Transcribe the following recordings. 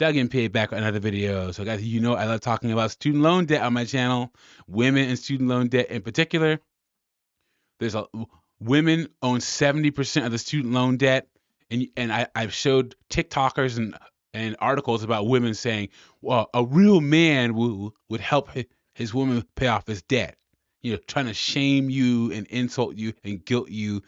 Doug and P back with another video. So guys, you know I love talking about student loan debt on my channel, women and student loan debt in particular. Women own 70% of the student loan debt, and I've showed TikTokers and articles about women saying, well, a real man would help his woman pay off his debt. You know, trying to shame you and insult you and guilt you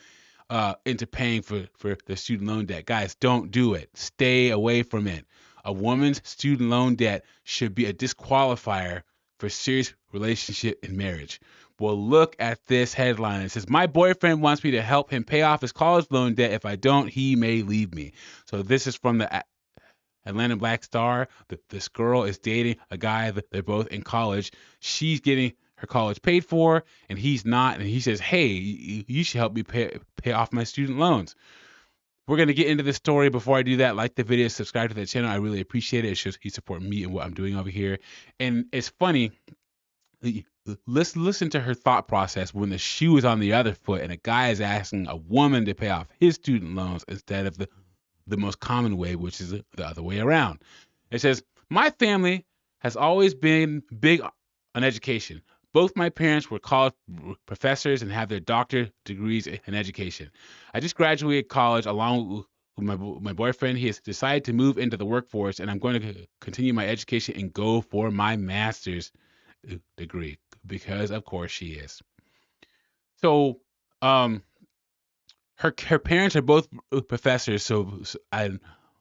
into paying for the student loan debt. Guys, don't do it. Stay away from it. A woman's student loan debt should be a disqualifier for serious relationship and marriage. Well, look at this headline. It says, my boyfriend wants me to help him pay off his college loan debt. If I don't, he may leave me. So this is from the Atlanta Black Star. This girl is dating a guy that they're both in college. She's getting her college paid for, and he's not. And he says, hey, you should help me pay off my student loans. We're going to get into this story. Before I do that, like the video, subscribe to the channel. I really appreciate it. It shows you support me and what I'm doing over here. And it's funny. Let's listen to her thought process when the shoe is on the other foot and a guy is asking a woman to pay off his student loans instead of the most common way, which is the other way around. It says, my family has always been big on education. Both my parents were college professors and have their doctorate degrees in education. I just graduated college along with my boyfriend. He has decided to move into the workforce, and I'm going to continue my education and go for my master's degree because, of course, she is. So, her parents are both professors. So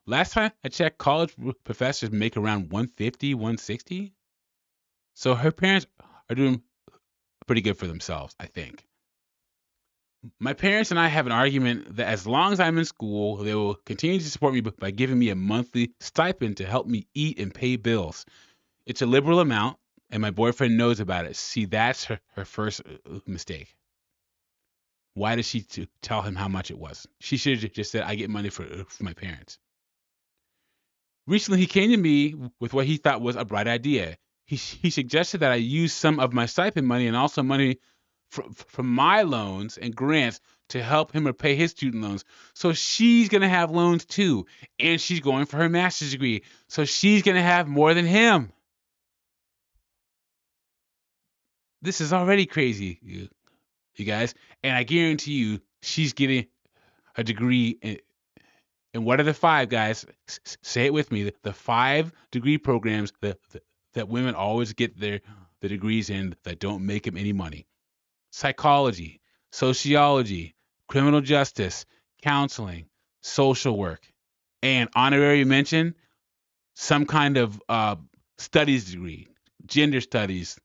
last time I checked, college professors make around 150, 160. So her parents are doing pretty good for themselves, I think. My parents and I have an argument that as long as I'm in school, they will continue to support me by giving me a monthly stipend to help me eat and pay bills. It's a liberal amount, and my boyfriend knows about it. See, that's her first mistake. Why did she tell him how much it was? She should have just said, I get money for my parents. Recently, he came to me with what he thought was a bright idea. He suggested that I use some of my stipend money and also money from my loans and grants to help him repay his student loans. So she's going to have loans too. And she's going for her master's degree. So she's going to have more than him. This is already crazy, you guys. And I guarantee you, she's getting a degree in. And what are the five, guys? Say it with me. The 5 degree programs that women always get the degrees in that don't make them any money. Psychology, sociology, criminal justice, counseling, social work, and honorary mention, some kind of studies degree, gender studies,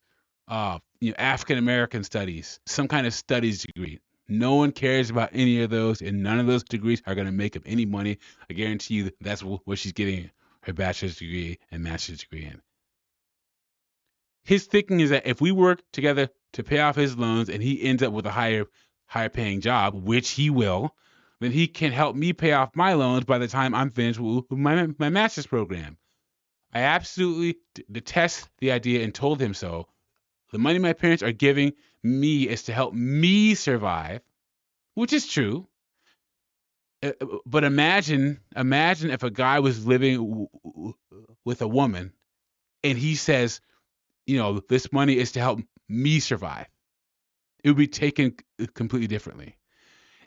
African American studies, some kind of studies degree. No one cares about any of those, and none of those degrees are going to make up any money. I guarantee you that's what she's getting her bachelor's degree and master's degree in. His thinking is that if we work together to pay off his loans and he ends up with a higher paying job, which he will, then he can help me pay off my loans by the time I'm finished with my master's program. I absolutely detest the idea and told him so. The money my parents are giving me is to help me survive, which is true. But imagine if a guy was living with a woman and he says, this money is to help me survive. It would be taken completely differently.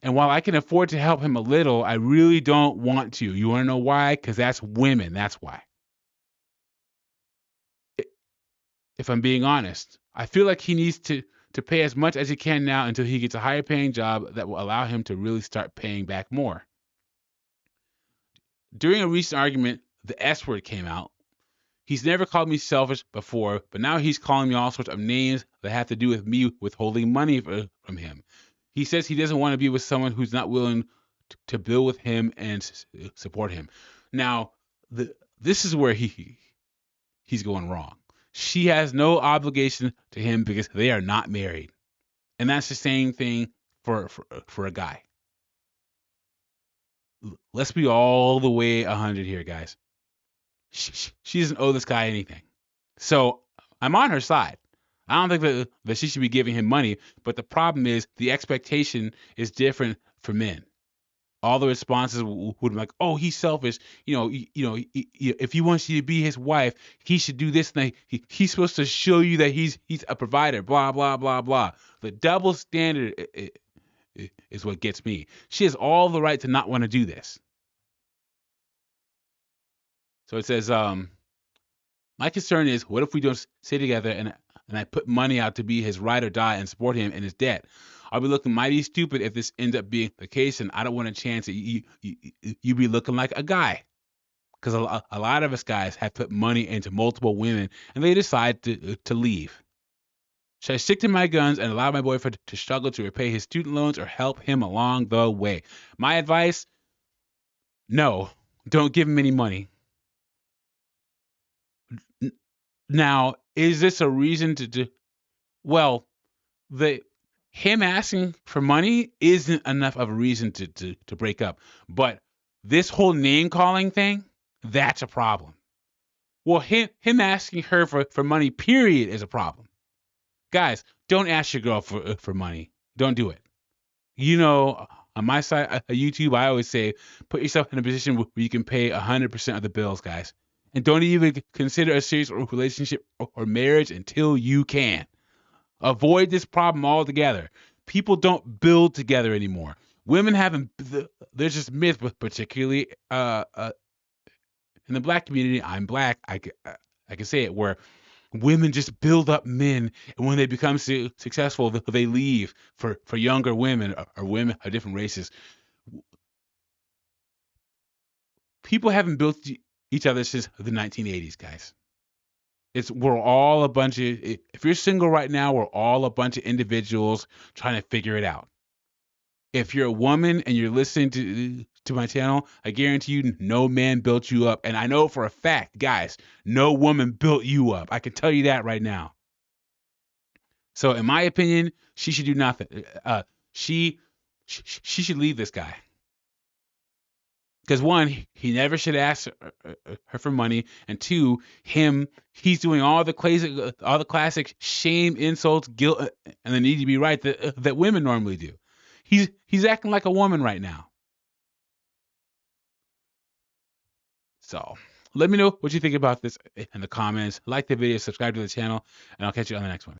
And while I can afford to help him a little, I really don't want to. You want to know why? Because that's women. That's why. If I'm being honest, I feel like he needs to pay as much as he can now until he gets a higher paying job that will allow him to really start paying back more. During a recent argument, the S word came out. He's never called me selfish before, but now he's calling me all sorts of names that have to do with me withholding money from him. He says he doesn't want to be with someone who's not willing to build with him and support him. Now, this is where he's going wrong. She has no obligation to him because they are not married. And that's the same thing for a guy. Let's be all the way 100 here, guys. She doesn't owe this guy anything. So I'm on her side. I don't think that she should be giving him money, but the problem is the expectation is different for men. all the responses would be like, "Oh, he's selfish. If he wants you to be his wife, he should do this thing. He's supposed to show you that he's a provider." Blah blah blah blah. The double standard is what gets me. She has all the right to not want to do this. So it says, my concern is, what if we don't stay together and I put money out to be his ride or die and support him in his debt? I'll be looking mighty stupid if this ends up being the case, and I don't want a chance that you be looking like a guy. Because a lot of us guys have put money into multiple women, and they decide to leave. Should I stick to my guns and allow my boyfriend to struggle to repay his student loans or help him along the way? My advice, no, don't give him any money. Now, is this a reason to well, the him asking for money isn't enough of a reason to break up. But this whole name calling thing, that's a problem. Well, him asking her for money, period, is a problem. Guys, don't ask your girl for money. Don't do it. On my side of YouTube, I always say, put yourself in a position where you can pay 100% of the bills, guys. And don't even consider a serious relationship or marriage until you can. Avoid this problem altogether. People don't build together anymore. Women haven't. There's this myth, particularly in the black community. I'm black. I can say it, where women just build up men, and when they become successful, they leave for younger women or women of different races. People haven't built each other since the 1980s, guys. We're all a bunch of, if you're single right now, we're all a bunch of individuals trying to figure it out. If you're a woman and you're listening to my channel, I guarantee you no man built you up. And I know for a fact, guys, no woman built you up. I can tell you that right now. So in my opinion, she should do nothing. She should leave this guy. Because one, he never should ask her for money, and two, he's doing all the classic shame, insults, guilt, and the need to be right that women normally do. He's acting like a woman right now. So let me know what you think about this in the comments. Like the video, subscribe to the channel, and I'll catch you on the next one.